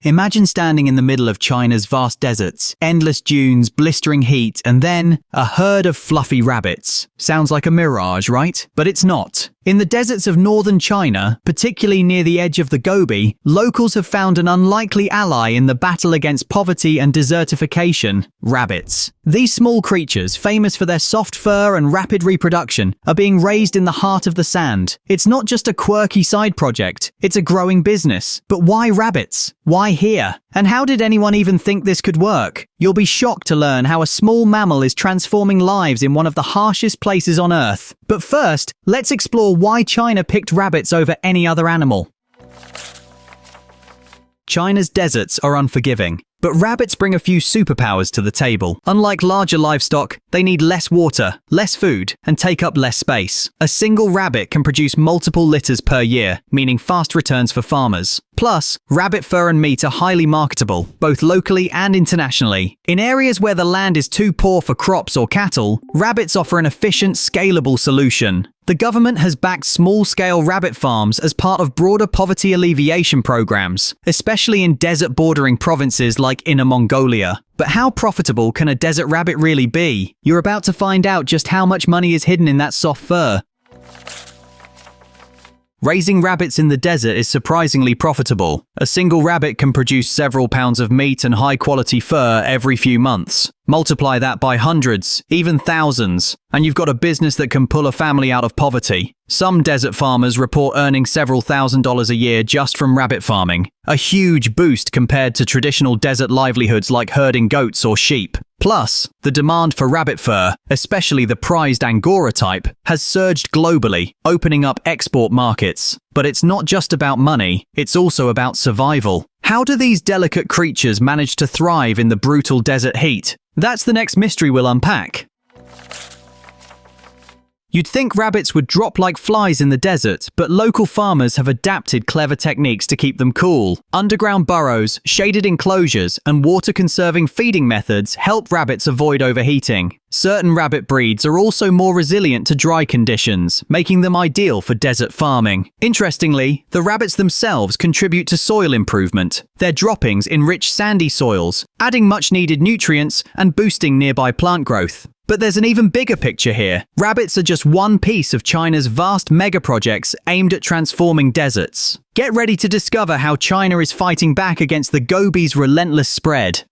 Imagine standing in the middle of China's vast deserts, endless dunes, blistering heat, and then a herd of fluffy rabbits. Sounds like a mirage, right? But it's not. In the deserts of northern China, particularly near the edge of the Gobi, locals have found an unlikely ally in the battle against poverty and desertification: rabbits. These small creatures, famous for their soft fur and rapid reproduction, are being raised in the heart of the sand. It's not just a quirky side project, it's a growing business. But why rabbits? Why here? And how did anyone even think this could work? You'll be shocked to learn how a small mammal is transforming lives in one of the harshest places on Earth. But first, let's explore why China picked rabbits over any other animal. China's deserts are unforgiving, but rabbits bring a few superpowers to the table. Unlike larger livestock, they need less water, less food, and take up less space. A single rabbit can produce multiple litters per year, meaning fast returns for farmers. Plus, rabbit fur and meat are highly marketable, both locally and internationally. In areas where the land is too poor for crops or cattle, rabbits offer an efficient, scalable solution. The government has backed small-scale rabbit farms as part of broader poverty alleviation programs, especially in desert-bordering provinces like Inner Mongolia. But how profitable can a desert rabbit really be? You're about to find out just how much money is hidden in that soft fur. Raising rabbits in the desert is surprisingly profitable. A single rabbit can produce several pounds of meat and high-quality fur every few months. Multiply that by hundreds, even thousands, and you've got a business that can pull a family out of poverty. Some desert farmers report earning several $1,000s a year just from rabbit farming, a huge boost compared to traditional desert livelihoods like herding goats or sheep. Plus, the demand for rabbit fur, especially the prized Angora type, has surged globally, opening up export markets. But it's not just about money, it's also about survival. How do these delicate creatures manage to thrive in the brutal desert heat? That's the next mystery we'll unpack. You'd think rabbits would drop like flies in the desert, but local farmers have adapted clever techniques to keep them cool. Underground burrows, shaded enclosures, and water-conserving feeding methods help rabbits avoid overheating. Certain rabbit breeds are also more resilient to dry conditions, making them ideal for desert farming. Interestingly, the rabbits themselves contribute to soil improvement. Their droppings enrich sandy soils, adding much-needed nutrients and boosting nearby plant growth. But there's an even bigger picture here. Rabbits are just one piece of China's vast mega-projects aimed at transforming deserts. Get ready to discover how China is fighting back against the Gobi's relentless spread.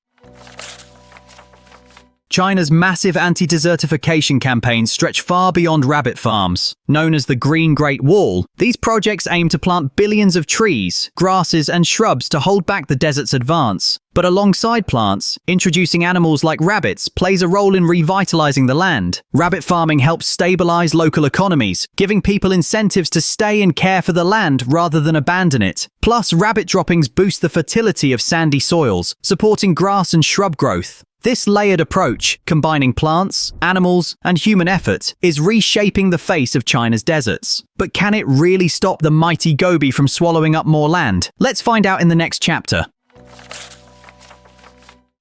China's massive anti-desertification campaigns stretch far beyond rabbit farms. Known as the Green Great Wall, these projects aim to plant billions of trees, grasses, and shrubs to hold back the desert's advance. But alongside plants, introducing animals like rabbits plays a role in revitalizing the land. Rabbit farming helps stabilize local economies, giving people incentives to stay and care for the land rather than abandon it. Plus, rabbit droppings boost the fertility of sandy soils, supporting grass and shrub growth. This layered approach, combining plants, animals, and human effort, is reshaping the face of China's deserts. But can it really stop the mighty Gobi from swallowing up more land? Let's find out in the next chapter.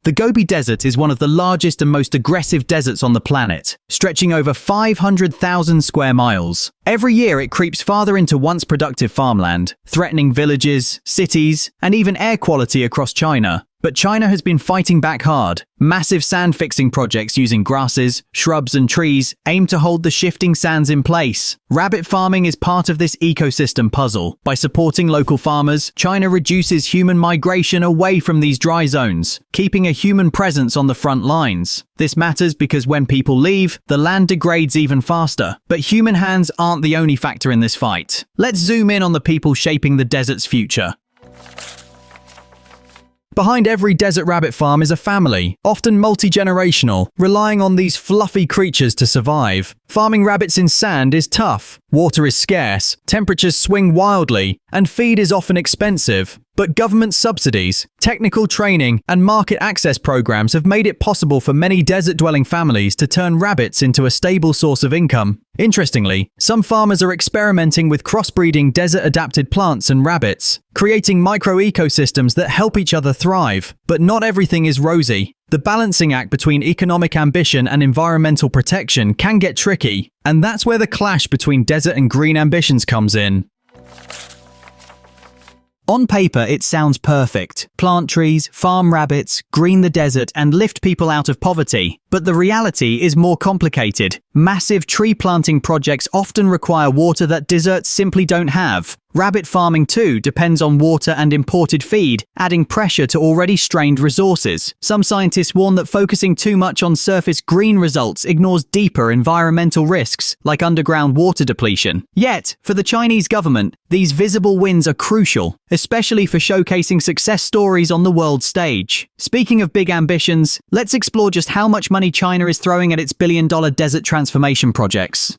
The Gobi Desert is one of the largest and most aggressive deserts on the planet, stretching over 500,000 square miles. Every year it creeps farther into once productive farmland, threatening villages, cities, and even air quality across China. But China has been fighting back hard. Massive sand fixing projects using grasses, shrubs, and trees aim to hold the shifting sands in place. Rabbit farming is part of this ecosystem puzzle. By supporting local farmers, China reduces human migration away from these dry zones, keeping a human presence on the front lines. This matters because when people leave, the land degrades even faster. But human hands aren't the only factor in this fight. Let's zoom in on the people shaping the desert's future. Behind every desert rabbit farm is a family, often multi-generational, relying on these fluffy creatures to survive. Farming rabbits in sand is tough, water is scarce, temperatures swing wildly, and feed is often expensive. But government subsidies, technical training, and market access programs have made it possible for many desert-dwelling families to turn rabbits into a stable source of income. Interestingly, some farmers are experimenting with crossbreeding desert-adapted plants and rabbits, creating micro-ecosystems that help each other thrive. But not everything is rosy. The balancing act between economic ambition and environmental protection can get tricky, and that's where the clash between desert and green ambitions comes in. On paper, it sounds perfect. Plant trees, farm rabbits, green the desert, and lift people out of poverty. But the reality is more complicated. Massive tree planting projects often require water that deserts simply don't have. Rabbit farming too depends on water and imported feed, adding pressure to already strained resources. Some scientists warn that focusing too much on surface green results ignores deeper environmental risks, like underground water depletion. Yet, for the Chinese government, these visible wins are crucial, especially for showcasing success stories on the world stage. Speaking of big ambitions, let's explore just how much money China is throwing at its billion-dollar desert transformation projects.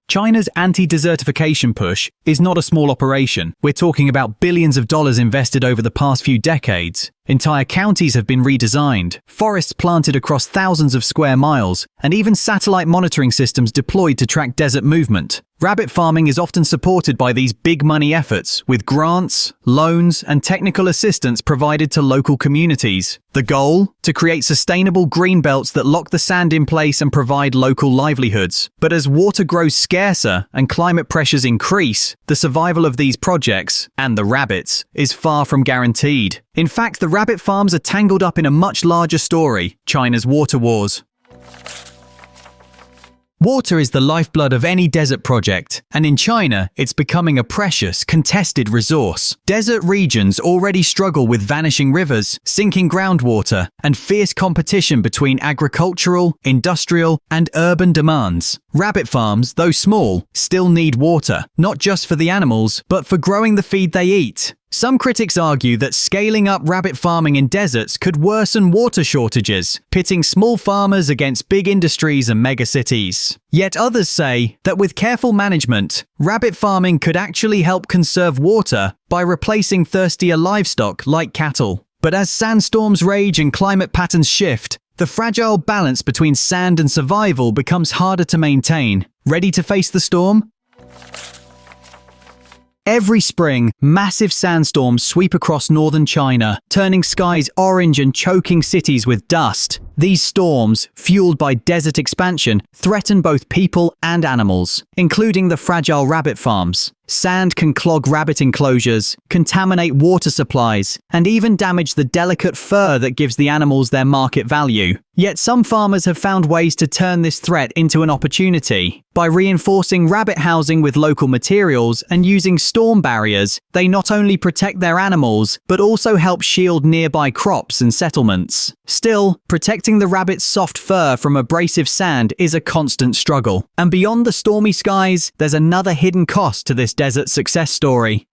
China's anti-desertification push is not a small operation. We're talking about billions of dollars invested over the past few decades. Entire counties have been redesigned, forests planted across thousands of square miles, and even satellite monitoring systems deployed to track desert movement. Rabbit farming is often supported by these big money efforts, with grants, loans, and technical assistance provided to local communities. The goal? To create sustainable green belts that lock the sand in place and provide local livelihoods. But as water grows scarcer and climate pressures increase, the survival of these projects, and the rabbits, is far from guaranteed. In fact, the rabbit farms are tangled up in a much larger story: China's water wars. Water is the lifeblood of any desert project, and in China, it's becoming a precious, contested resource. Desert regions already struggle with vanishing rivers, sinking groundwater, and fierce competition between agricultural, industrial, and urban demands. Rabbit farms, though small, still need water, not just for the animals, but for growing the feed they eat. Some critics argue that scaling up rabbit farming in deserts could worsen water shortages, pitting small farmers against big industries and megacities. Yet others say that with careful management, rabbit farming could actually help conserve water by replacing thirstier livestock like cattle. But as sandstorms rage and climate patterns shift, the fragile balance between sand and survival becomes harder to maintain. Ready to face the storm? Every spring, massive sandstorms sweep across northern China, turning skies orange and choking cities with dust. These storms, fueled by desert expansion, threaten both people and animals, including the fragile rabbit farms. Sand can clog rabbit enclosures, contaminate water supplies, and even damage the delicate fur that gives the animals their market value. Yet some farmers have found ways to turn this threat into an opportunity. By reinforcing rabbit housing with local materials and using storm barriers, they not only protect their animals, but also help shield nearby crops and settlements. Still, protecting the rabbit's soft fur from abrasive sand is a constant struggle. And beyond the stormy skies, there's another hidden cost to this desert success story.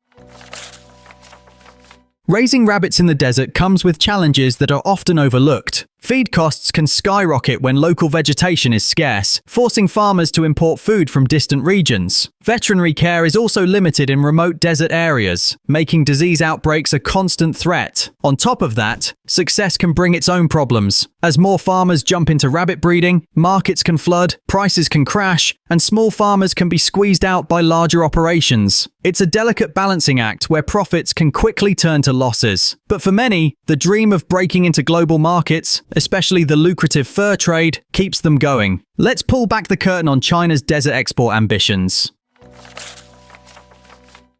Raising rabbits in the desert comes with challenges that are often overlooked. Feed costs can skyrocket when local vegetation is scarce, forcing farmers to import food from distant regions. Veterinary care is also limited in remote desert areas, making disease outbreaks a constant threat. On top of that, success can bring its own problems. As more farmers jump into rabbit breeding, markets can flood, prices can crash, and small farmers can be squeezed out by larger operations. It's a delicate balancing act where profits can quickly turn to losses. But for many, the dream of breaking into global markets, especially the lucrative fur trade, keeps them going. Let's pull back the curtain on China's desert export ambitions.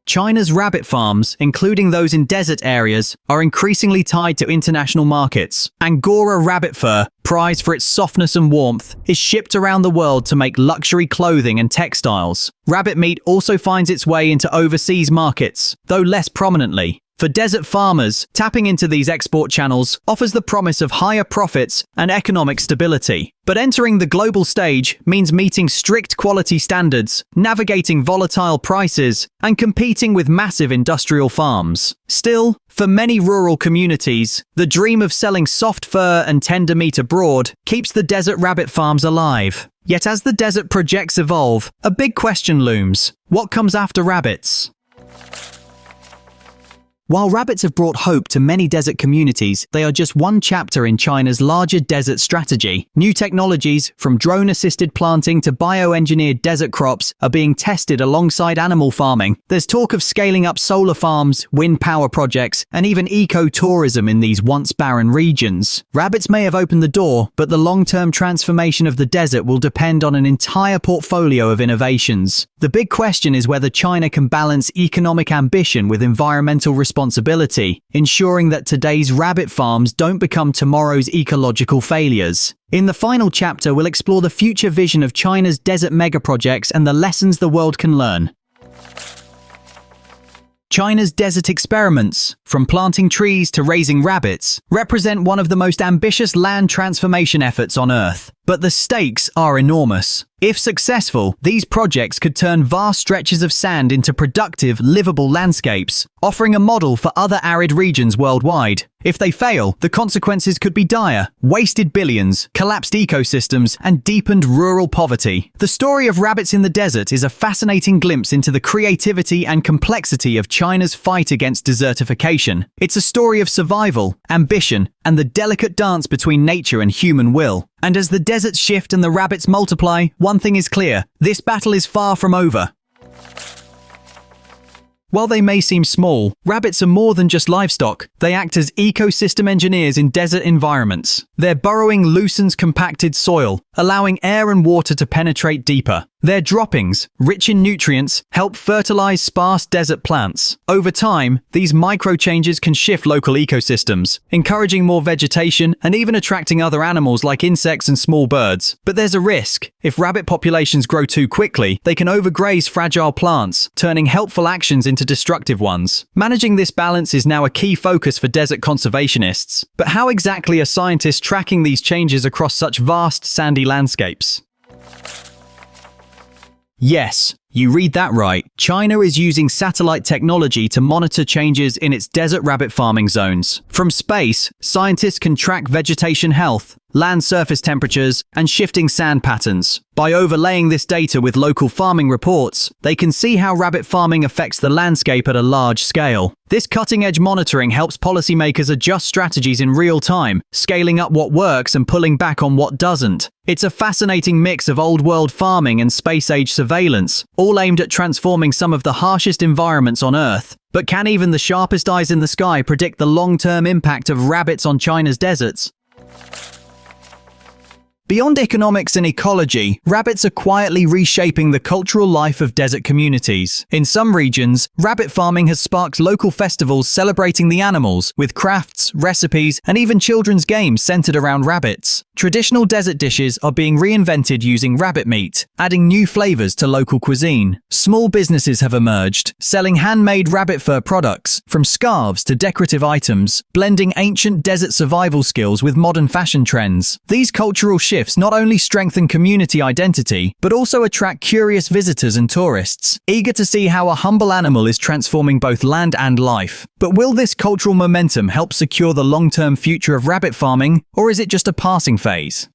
China's rabbit farms, including those in desert areas, are increasingly tied to international markets. Angora rabbit fur, prized for its softness and warmth, is shipped around the world to make luxury clothing and textiles. Rabbit meat also finds its way into overseas markets, though less prominently. For desert farmers, tapping into these export channels offers the promise of higher profits and economic stability. But entering the global stage means meeting strict quality standards, navigating volatile prices, and competing with massive industrial farms. Still, for many rural communities, the dream of selling soft fur and tender meat abroad keeps the desert rabbit farms alive. Yet as the desert projects evolve, a big question looms: what comes after rabbits? While rabbits have brought hope to many desert communities, they are just one chapter in China's larger desert strategy. New technologies, from drone-assisted planting to bioengineered desert crops, are being tested alongside animal farming. There's talk of scaling up solar farms, wind power projects, and even eco-tourism in these once barren regions. Rabbits may have opened the door, but the long-term transformation of the desert will depend on an entire portfolio of innovations. The big question is whether China can balance economic ambition with environmental responsibility, ensuring that today's rabbit farms don't become tomorrow's ecological failures. In the final chapter, we'll explore the future vision of China's desert megaprojects and the lessons the world can learn. China's desert experiments, from planting trees to raising rabbits, represent one of the most ambitious land transformation efforts on Earth. But the stakes are enormous. If successful, these projects could turn vast stretches of sand into productive, livable landscapes, offering a model for other arid regions worldwide. If they fail, the consequences could be dire: wasted billions, collapsed ecosystems, and deepened rural poverty. The story of rabbits in the desert is a fascinating glimpse into the creativity and complexity of China's fight against desertification. It's a story of survival, ambition, and the delicate dance between nature and human will. And as the deserts shift and the rabbits multiply, one thing is clear: this battle is far from over. While they may seem small, rabbits are more than just livestock. They act as ecosystem engineers in desert environments. Their burrowing loosens compacted soil, allowing air and water to penetrate deeper. Their droppings, rich in nutrients, help fertilize sparse desert plants. Over time, these micro-changes can shift local ecosystems, encouraging more vegetation and even attracting other animals like insects and small birds. But there's a risk. If rabbit populations grow too quickly, they can overgraze fragile plants, turning helpful actions into destructive ones. Managing this balance is now a key focus for desert conservationists. But how exactly are scientists tracking these changes across such vast, sandy landscapes? Yes, you read that right. China is using satellite technology to monitor changes in its desert rabbit farming zones. From space, scientists can track vegetation health, land surface temperatures, and shifting sand patterns. By overlaying this data with local farming reports, they can see how rabbit farming affects the landscape at a large scale. This cutting-edge monitoring helps policymakers adjust strategies in real time, scaling up what works and pulling back on what doesn't. It's a fascinating mix of old-world farming and space-age surveillance, all aimed at transforming some of the harshest environments on Earth. But can even the sharpest eyes in the sky predict the long-term impact of rabbits on China's deserts? Beyond economics and ecology, rabbits are quietly reshaping the cultural life of desert communities. In some regions, rabbit farming has sparked local festivals celebrating the animals, with crafts, recipes, and even children's games centered around rabbits. Traditional desert dishes are being reinvented using rabbit meat, adding new flavors to local cuisine. Small businesses have emerged, selling handmade rabbit fur products, from scarves to decorative items, blending ancient desert survival skills with modern fashion trends. These cultural shifts not only strengthen community identity, but also attract curious visitors and tourists, eager to see how a humble animal is transforming both land and life. But will this cultural momentum help secure the long-term future of rabbit farming, or is it just a passing phase?